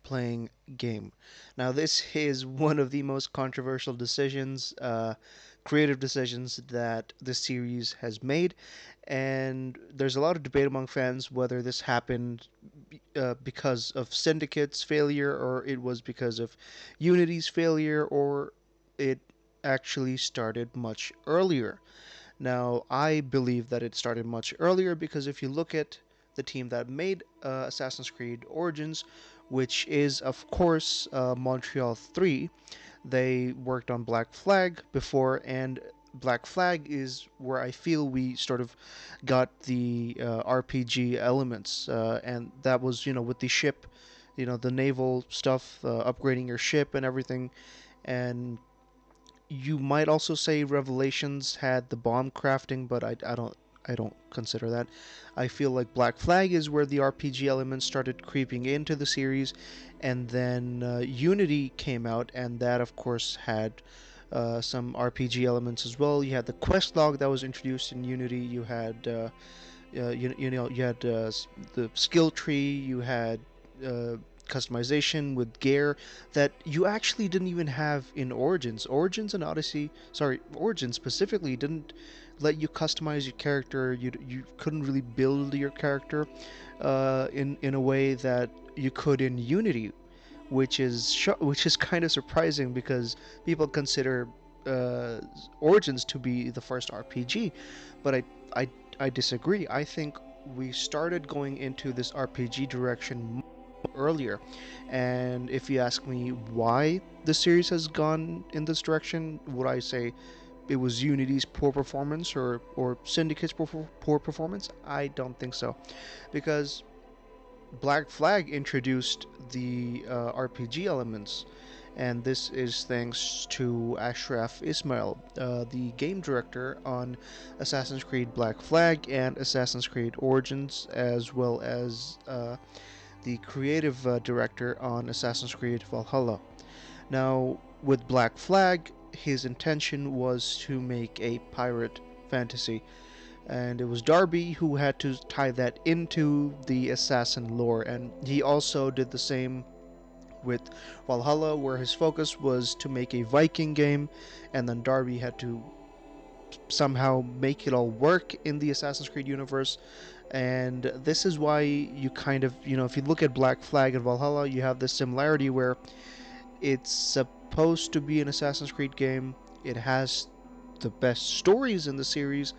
playing game. Now, this is one of the most controversial decisions, creative decisions that the series has made, and there's a lot of debate among fans whether this happened because of Syndicate's failure, or it was because of Unity's failure, or it actually started much earlier. Now, I believe that it started much earlier because if you look at the team that made Assassin's Creed Origins, which is, of course, Montreal 3, they worked on Black Flag before, and Black Flag is where I feel we sort of got the RPG elements, and that was, with the ship, the naval stuff, upgrading your ship and everything, and you might also say Revelations had the bomb crafting, but I don't consider that. I feel like Black Flag is where the RPG elements started creeping into the series, and then Unity came out, and that of course had some RPG elements as well. You had the quest log that was introduced in Unity. You had you had the skill tree. You had uh, customization with gear that you actually didn't even have in Origins. Origins and Odyssey, sorry, Origins specifically didn't let you customize your character. You couldn't really build your character in a way that you could in Unity, which is kind of surprising because people consider uh, Origins to be the first RPG, but I I disagree. I think we started going into this RPG direction earlier, and if you ask me why the series has gone in this direction, would I say it was Unity's poor performance or Syndicate's poor performance? I don't think so, because Black Flag introduced the RPG elements, and this is thanks to Ashraf Ismail, the game director on Assassin's Creed Black Flag and Assassin's Creed Origins, as well as the creative director on Assassin's Creed Valhalla. Now, with Black Flag, his intention was to make a pirate fantasy, and it was Darby who had to tie that into the assassin lore, and he also did the same with Valhalla, where his focus was to make a Viking game, and then Darby had to somehow make it all work in the Assassin's Creed universe. And this is why you kind of, if you look at Black Flag and Valhalla, you have this similarity where it's supposed to be an Assassin's Creed game. It has the best stories in the series,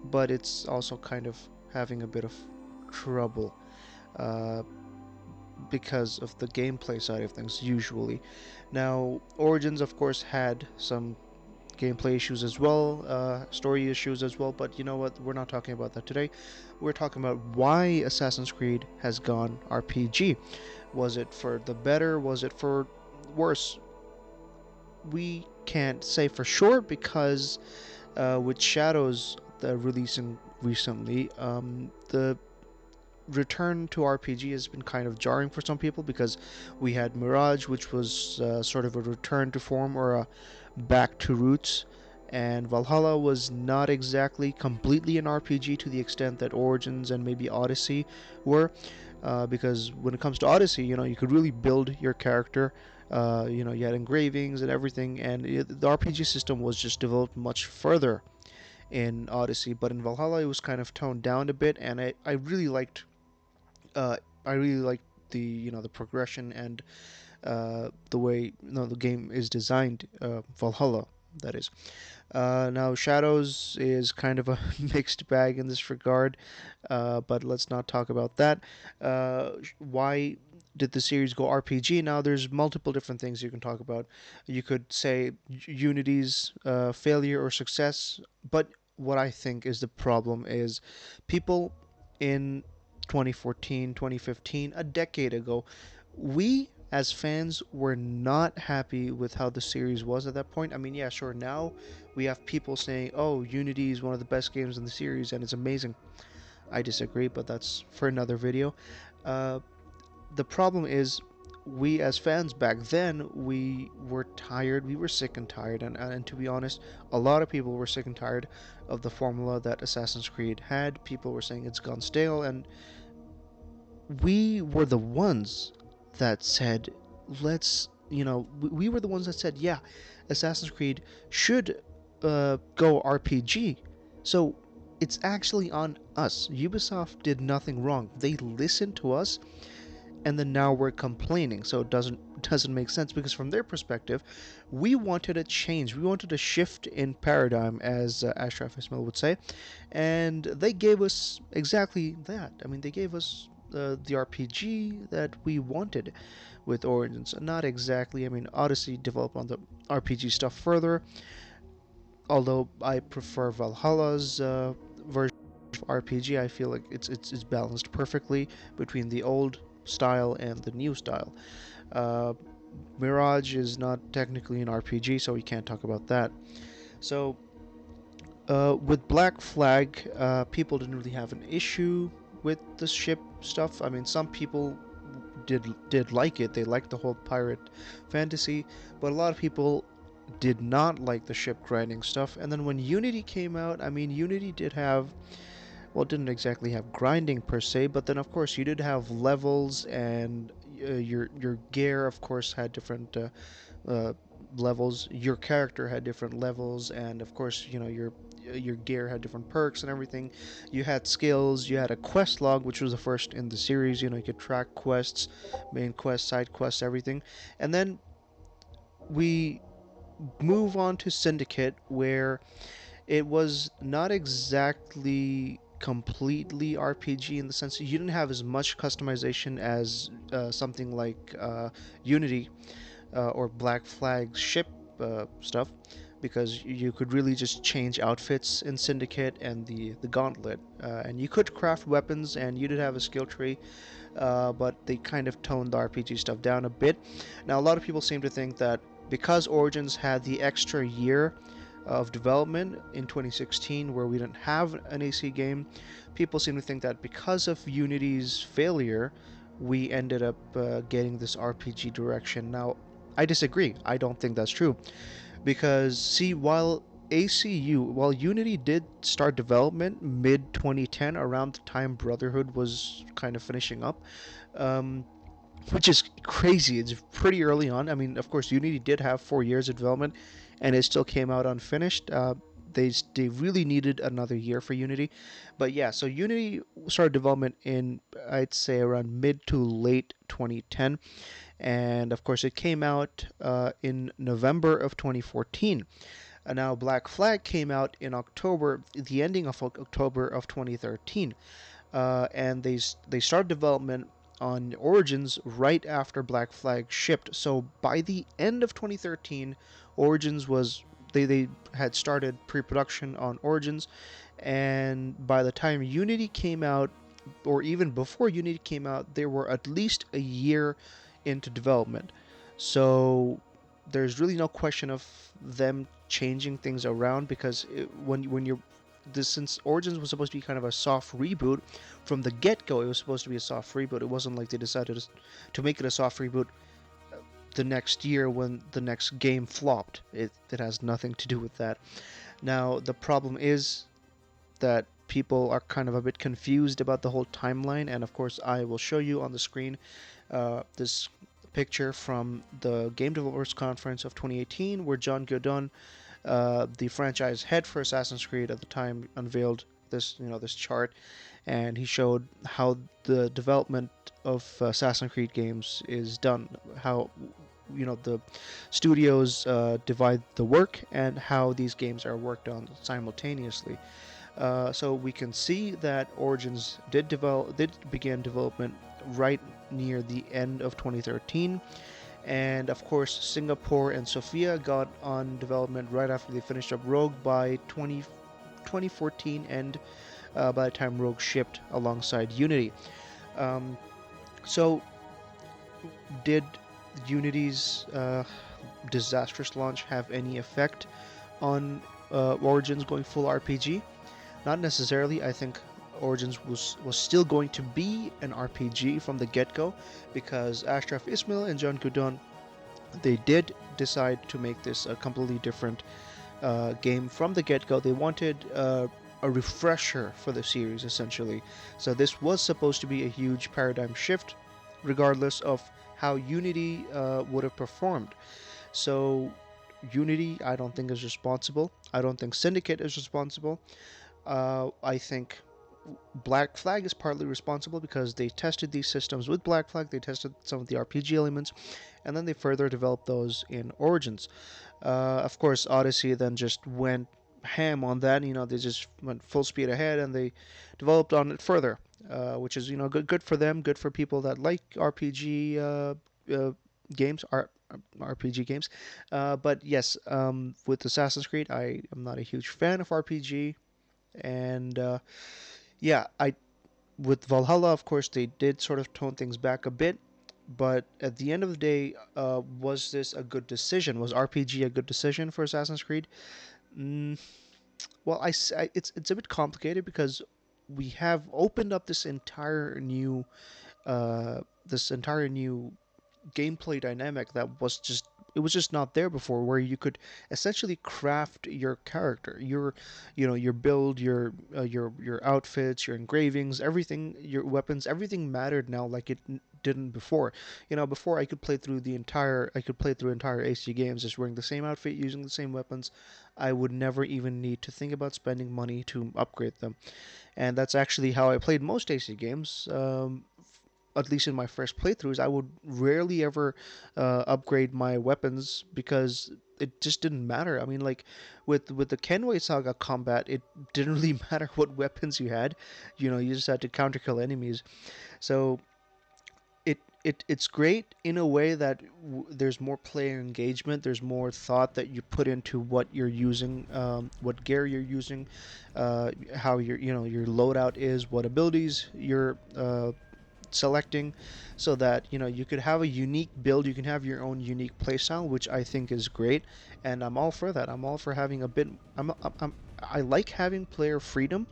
but it's also kind of having a bit of trouble uh, because of the gameplay side of things, usually. Now, Origins, of course, had some gameplay issues as well, story issues as well, but you know what? We're not talking about that today. We're talking about why Assassin's Creed has gone RPG. Was it for the better? Was it for worse? We can't say for sure because with Shadows releasing recently, the return to RPG has been kind of jarring for some people because we had Mirage, which was sort of a return to form or a back to roots, and Valhalla was not exactly completely an RPG to the extent that Origins and maybe Odyssey were. Because when it comes to Odyssey, you could really build your character. You had engravings and everything, and the RPG system was just developed much further in Odyssey. But in Valhalla, it was kind of toned down a bit, and I really liked uh, I really like the progression and the way the game is designed. Valhalla, that is. Now Shadows is kind of a mixed bag in this regard, but let's not talk about that. Why did the series go RPG? Now there's multiple different things you can talk about. You could say Unity's failure or success, but what I think is the problem is people in 2014, 2015, a decade ago, we as fans were not happy with how the series was at that point. I mean, yeah, sure, now we have people saying, oh, Unity is one of the best games in the series and it's amazing. I disagree, but that's for another video. Uh, the problem is, we as fans back then, we were tired, we were sick and tired, and to be honest, a lot of people were sick and tired of the formula that Assassin's Creed had. People were saying it's gone stale, and we were the ones that said, let's, we were the ones that said, yeah, Assassin's Creed should go RPG. So it's actually on us. Ubisoft did nothing wrong. They listened to us, and then now we're complaining. So it doesn't make sense, because from their perspective, we wanted a change. We wanted a shift in paradigm, as Ashraf Ismail would say, and they gave us exactly that. I mean, they gave us the RPG that we wanted with Origins. Not exactly. I mean, Odyssey developed on the RPG stuff further, although I prefer Valhalla's version of RPG. I feel like it's balanced perfectly between the old style and the new style. Uh, Mirage is not technically an RPG, so we can't talk about that. So with Black Flag, people didn't really have an issue with the ship stuff. I mean, some people did like it. They liked the whole pirate fantasy, but a lot of people did not like the ship grinding stuff. And then when Unity came out, I mean, Unity did have, well, it didn't exactly have grinding per se, but then of course you did have levels, and your gear, of course, had different uh, levels. Your character had different levels, and of course, your gear had different perks and everything. You had skills. You had a quest log, which was the first in the series. You could track quests, main quests, side quests, everything. And then we move on to Syndicate, where it was not exactly completely RPG, in the sense that you didn't have as much customization as something like Unity or Black Flag ship stuff, because you could really just change outfits in Syndicate and the Gauntlet, and you could craft weapons, and you did have a skill tree, but they kind of toned the RPG stuff down a bit. Now, a lot of people seem to think that because Origins had the extra year of development in 2016, where we didn't have an AC game, people seem to think that because of Unity's failure, we ended up getting this RPG direction. Now, I disagree. I don't think that's true, because see, while Unity did start development mid 2010, around the time Brotherhood was kind of finishing up, um, which is crazy. It's pretty early on. I mean, of course, Unity did have 4 years of development, and it still came out unfinished. They really needed another year for Unity, but yeah. So Unity started development in, I'd say, around mid to late 2010, and of course, it came out in November of 2014. Now, Black Flag came out in October, the ending of October of 2013, and they started development on Origins right after Black Flag shipped. So by the end of 2013, Origins was they had started pre-production on Origins, and by the time Unity came out, or even before Unity came out, they were at least a year into development. So there's really no question of them changing things around, because when you're this, since Origins was supposed to be kind of a soft reboot from the get-go, it was supposed to be a soft reboot. It wasn't like they decided to make it a soft reboot the next year when the next game flopped. It has nothing to do with that. Now, the problem is that people are kind of a bit confused about the whole timeline, and of course, I will show you on the screen this picture from the Game Developers Conference of 2018, where John Godon, the franchise head for Assassin's Creed at the time, unveiled this chart, and he showed how the development of Assassin's Creed games is done, how the studios divide the work, and how these games are worked on simultaneously. So we can see that Origins did begin development right near the end of 2013, and of course Singapore and Sofia got on development right after they finished up Rogue by 2014, and by the time Rogue shipped alongside Unity. So did Unity's disastrous launch have any effect on Origins going full RPG? Not necessarily. I think Origins was still going to be an RPG from the get-go, because Ashraf Ismail and John Godon, they did decide to make this a completely different game from the get-go. They wanted a refresher for the series, essentially. So this was supposed to be a huge paradigm shift, regardless of how Unity would have performed. So Unity, I don't think is responsible. I don't think Syndicate is responsible. I think Black Flag is partly responsible because they tested these systems with Black Flag. They tested some of the RPG elements, and then they further developed those in Origins. Of course, Odyssey then just went ham on that. They just went full speed ahead and they developed on it further, which is good for them, good for people that like RPG games, RPG games. But yes, with Assassin's Creed, I am not a huge fan of RPG, and yeah, I with Valhalla, of course, they did sort of tone things back a bit. But at the end of the day, was this a good decision? Was RPG a good decision for Assassin's Creed? Mm, well, it's a bit complicated because we have opened up this entire new gameplay dynamic that was just not there before, where you could essentially craft your character, your build, your outfits, your engravings, everything, your weapons, everything mattered now like it didn't before. Before I could play through entire AC games just wearing the same outfit, using the same weapons. I would never even need to think about spending money to upgrade them, and that's actually how I played most AC games. At least in my first playthroughs, I would rarely ever upgrade my weapons because it just didn't matter. I mean, like with the Kenway Saga combat, it didn't really matter what weapons you had. You just had to counter kill enemies. So it's great in a way that there's more player engagement. There's more thought that you put into what you're using, what gear you're using, how your loadout is, what abilities you're selecting, so that you could have a unique build. You can have your own unique playstyle, which I think is great, and I'm all for that. I'm all for having a bit. I like having player freedom,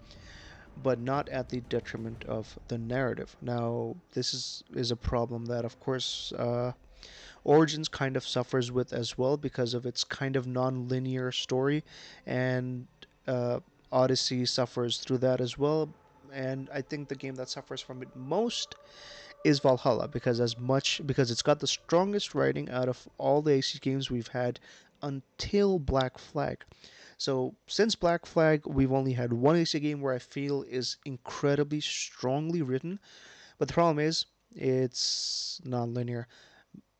but not at the detriment of the narrative. Now, this is a problem that, of course, Origins kind of suffers with as well because of its kind of non-linear story, and uh, Odyssey suffers through that as well. And I think the game that suffers from it most is Valhalla, because it's got the strongest writing out of all the AC games we've had until Black Flag. So since Black Flag, we've only had one AC game where I feel is incredibly strongly written, but the problem is it's non-linear,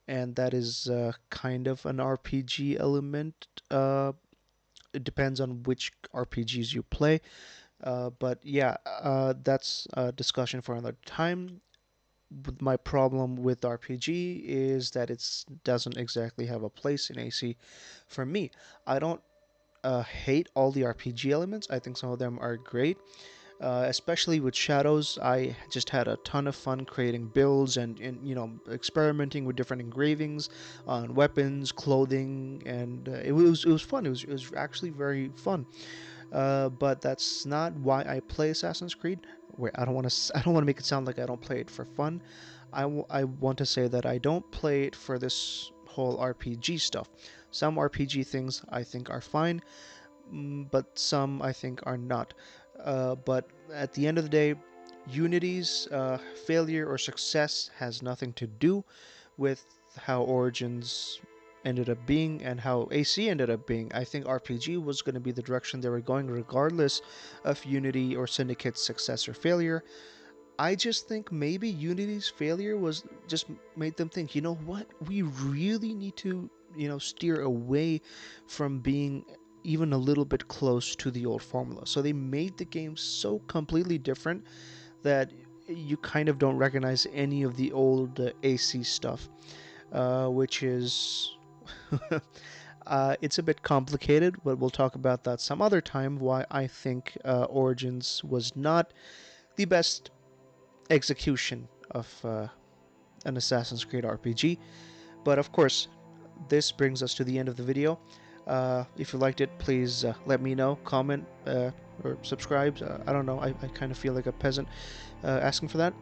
and that is kind of an RPG element. It depends on which RPGs you play. But yeah, that's a discussion for another time. My problem with RPG is that it doesn't exactly have a place in AC for me. I don't hate all the RPG elements. I think some of them are great. Especially with Shadows, I just had a ton of fun creating builds and experimenting with different engravings on weapons, clothing, and it was fun. It was actually very fun. But that's not why I play Assassin's Creed. Wait, I don't want to make it sound like I don't play it for fun. I want to say that I don't play it for this whole RPG stuff. Some RPG things I think are fine, but some I think are not. But at the end of the day, Unity's failure or success has nothing to do with how Origins ended up being and how AC ended up being. I think RPG was going to be the direction they were going, regardless of Unity or Syndicate's success or failure. I just think maybe Unity's failure was just made them think, you know what, we really need to, steer away from being even a little bit close to the old formula. So they made the game so completely different that you kind of don't recognize any of the old AC stuff, which is it's a bit complicated, but we'll talk about that some other time. Why I think Origins was not the best execution of an Assassin's Creed RPG. But of course, this brings us to the end of the video. If you liked it, please let me know, comment, or subscribe. I don't know, I kind of feel like a peasant asking for that.